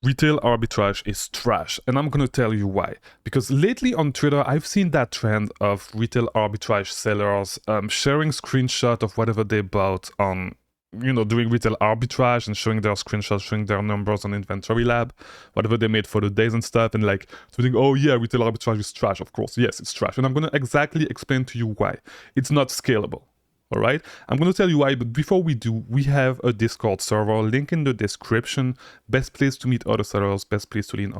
Retail arbitrage is trash, and I'm gonna tell you why. Because lately on Twitter, I've seen that trend of retail arbitrage sellers sharing screenshot of whatever they bought on, doing retail arbitrage and showing their screenshots, showing their numbers on Inventory Lab, whatever they made for the days and stuff, and like tweeting, "Oh yeah, retail arbitrage is trash." Of course, yes, it's trash, and I'm gonna exactly explain to you why. It's not scalable. All right, I'm going to tell you why, but before we do, we have a Discord server, link in the description. Best place to meet other sellers, best place to learn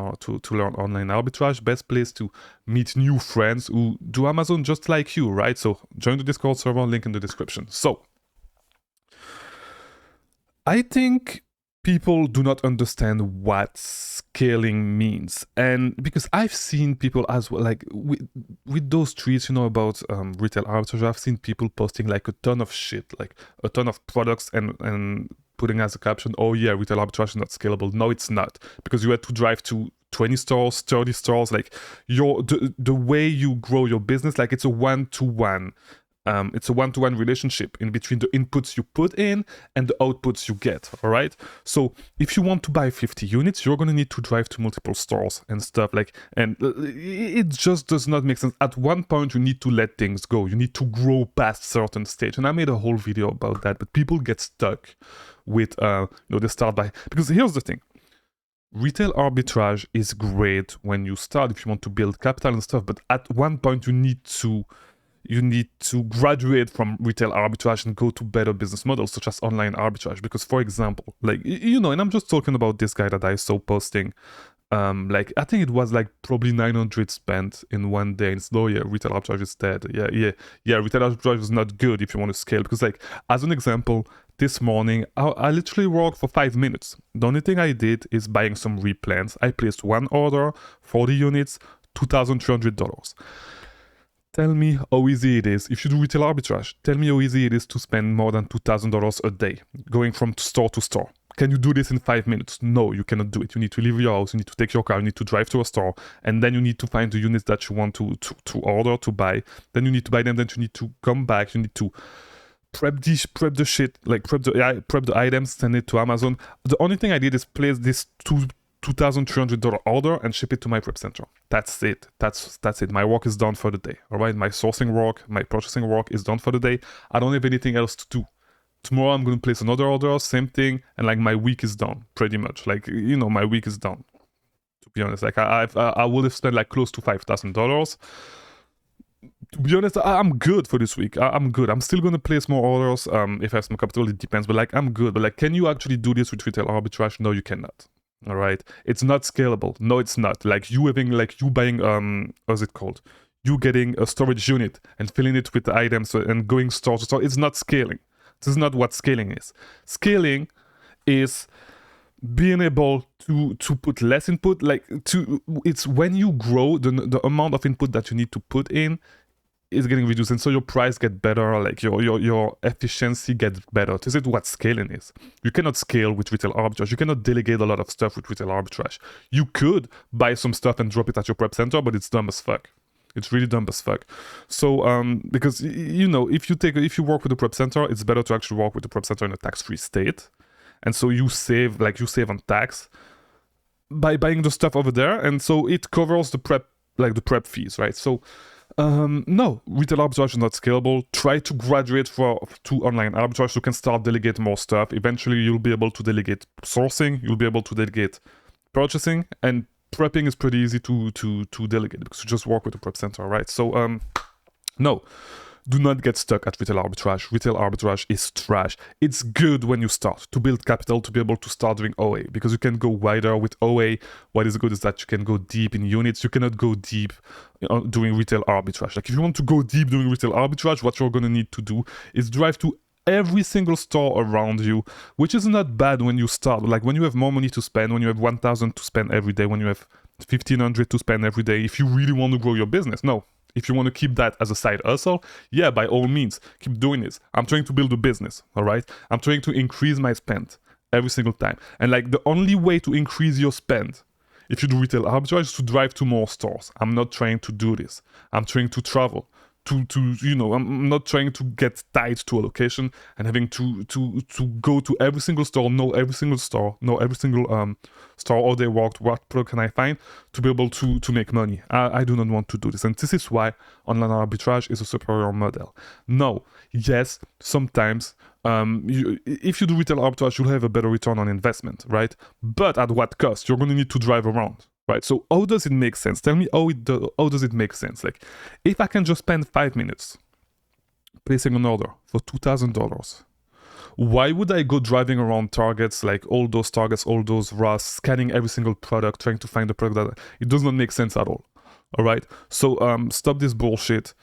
online arbitrage, best place to meet new friends who do Amazon just like you, right? So join the Discord server, link in the description. So I think people do not understand what scaling means, and because I've seen people as well, like with those tweets, about retail arbitrage, I've seen people posting like a ton of shit, like a ton of products, and putting as a caption, "Oh yeah, retail arbitrage is not scalable." No, it's not, because you had to drive to 20 stores, 30 stores. Like the way you grow your business, like it's a one-to-one. It's a one-to-one relationship in between the inputs you put in and the outputs you get, all right? So if you want to buy 50 units, you're going to need to drive to multiple stores and stuff, and it just does not make sense. At one point, you need to let things go. You need to grow past certain stage. And I made a whole video about that, but people get stuck with, they start by, because here's the thing. Retail arbitrage is great when you start, if you want to build capital and stuff, but at one point you need to graduate from retail arbitrage and go to better business models such as online arbitrage. Because, for example, and I'm just talking about this guy that I saw posting, I think it was like probably 900 spent in one day, and so yeah, retail arbitrage is dead. Yeah, retail arbitrage is not good if you want to scale, because as an example, this morning I literally worked for 5 minutes. The only thing I did is buying some replants. I placed one order, 40 units, $2,300. Tell me how easy it is. If you do retail arbitrage, tell me how easy it is to spend more than $2,000 a day going from store to store. Can you do this in 5 minutes? No, you cannot do it. You need to leave your house, you need to take your car, you need to drive to a store, and then you need to find the units that you want to order, to buy. Then you need to buy them, then you need to come back, you need to prep the shit, prep the items, send it to Amazon. The only thing I did is place this $2,300 order and ship it to my prep center. That's it. That's it. My work is done for the day. All right. My sourcing work, my purchasing work is done for the day. I don't have anything else to do. Tomorrow I'm going to place another order, same thing, and my week is done pretty much. My week is done. To be honest, I would have spent close to $5,000. To be honest, I'm good for this week. I'm good. I'm still going to place more orders. If I have some capital, it depends. But I'm good. But can you actually do this with retail arbitrage? No, you cannot. All right, it's not scalable. No, it's not. You buying what's it called? You getting a storage unit and filling it with the items and going store to store. It's not scaling. This is not what scaling is. Scaling is being able to put less input. It's when you grow, the amount of input that you need to put in is getting reduced, and so your price get better, your efficiency gets better. This is what scaling is. You cannot scale with retail arbitrage. You cannot delegate a lot of stuff with retail arbitrage. You could buy some stuff and drop it at your prep center, but it's dumb as fuck. It's really dumb as fuck. So because if you work with the prep center, it's better to actually work with the prep center in a tax-free state, and so you save on tax by buying the stuff over there, and so it covers the prep fees, right? So no, retail arbitrage is not scalable. Try to graduate to online arbitrage so you can start delegating more stuff. Eventually, you'll be able to delegate sourcing. You'll be able to delegate purchasing, and prepping is pretty easy to delegate because you just work with the prep center, right? So no. Do not get stuck at retail arbitrage. Retail arbitrage is trash. It's good when you start to build capital to be able to start doing OA, because you can go wider with OA. What is good is that you can go deep in units. You cannot go deep doing retail arbitrage. If you want to go deep doing retail arbitrage, what you're going to need to do is drive to every single store around you, which is not bad when you start. When you have more money to spend, when you have 1,000 to spend every day, when you have 1,500 to spend every day, if you really want to grow your business. No. If you want to keep that as a side hustle, yeah, by all means, keep doing this. I'm trying to build a business, all right? I'm trying to increase my spend every single time. And the only way to increase your spend, if you do retail arbitrage, is to drive to more stores. I'm not trying to do this. I'm trying to travel you know, I'm not trying to get tied to a location and having to go to every single store, know every single store all they worked, what product can I find to be able to make money. I do not want to do this, and this is why online arbitrage is a superior model. Now, yes, sometimes if you do retail arbitrage, you'll have a better return on investment, right? But at what cost? You're going to need to drive around. Right, so how does it make sense? Tell me how does it make sense? Like, if I can just spend 5 minutes placing an order for $2,000, why would I go driving around Targets, like all those Targets, all those Ross, scanning every single product, trying to find the product that it does not make sense at all? All right, so stop this bullshit.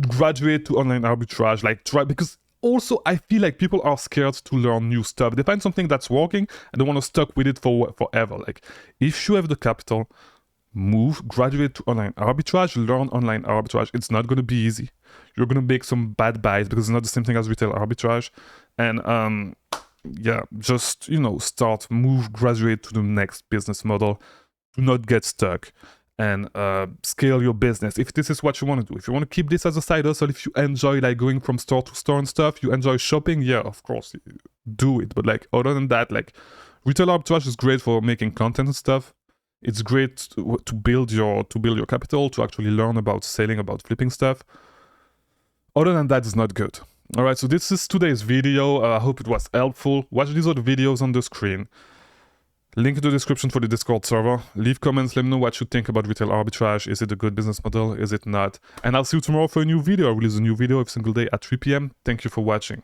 Graduate to online arbitrage, like try, because also I feel like people are scared to learn new stuff. They find something that's working and they want to stuck with it forever. Like, if you have the capital, graduate to online arbitrage, learn online arbitrage. It's not going to be easy. You're going to make some bad buys because it's not the same thing as retail arbitrage. And yeah, just, you know, graduate to the next business model. Do not get stuck. And scale your business if this is what you want to do. If you want to keep this as a side hustle, if you enjoy like going from store to store and stuff, you enjoy shopping, yeah, of course, do it. But like, other than that, like, retail arbitrage is great for making content and stuff. It's great to build your capital, to actually learn about selling, about flipping stuff. Other than that, it's not good. All right, so this is today's video. I hope it was helpful. Watch these other videos on the screen. Link in the description for the Discord server. Leave comments, let me know what you think about retail arbitrage. Is it a good business model? Is it not? And I'll see you tomorrow for a new video. I release a new video every single day at 3 p.m. Thank you for watching.